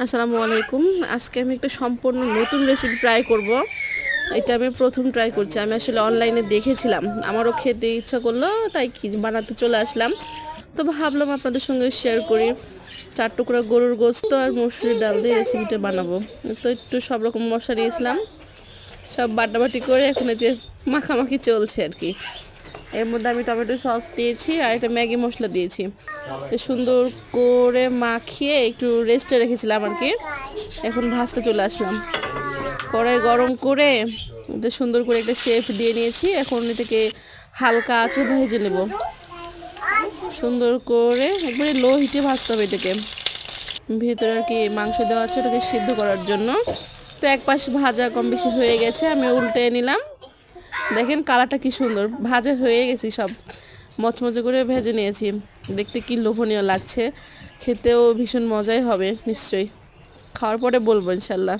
আসসালামু আলাইকুম। আজকে আমি একটা সম্পূর্ণ নতুন রেসিপি ট্রাই করব। এটা আমি প্রথম ট্রাই করছি। আমি আসলে অনলাইনে দেখেছিলাম, আমারও খেতে ইচ্ছা করলো, তাই কি বানাতে চলে আসলাম। তো ভাবলাম আপনাদের সঙ্গে শেয়ার করি। 4 টুকরা গরুর গোস্ত আর মসুরির ডাল দিয়ে রেসিপিটা বানাবো। তো একটু সব রকম মশলা নিয়েছিলাম, সব বাটাবাটি করে এখন যে মাখামাখি চলছে আর কি। এর মধ্যে আমি টমেটো সস দিয়েছি আর একটা ম্যাগি মশলা দিয়েছি। সুন্দর করে মাখিয়ে একটু রেস্টে রেখেছিলাম আর কি। এখন ভাজতে চলে আসলাম। কড়াই গরম করে সুন্দর করে একটা শেপ দিয়ে নিয়েছি। এখন এটাকে হালকা আঁচে ভেজে নেব। সুন্দর করে একবারে লো হিটে ভাজতে হবে এটাকে। ভিতরে আর কি মাংস দেওয়া আছে, ওটাকে সিদ্ধ করার জন্য। তো এক পাশ ভাজা কম বেশি হয়ে গেছে, আমি উল্টে নিলাম। দেখেন কালারটা কি সুন্দর, ভাজা হয়ে গেছি, সব মচমচে করে ভেজে নিয়েছি। দেখতে কি লোভনীয় লাগছে, খেতেও ভীষণ মজাই হবে নিশ্চয়ই। খাওয়ার পরে বলবো ইনশাল্লাহ।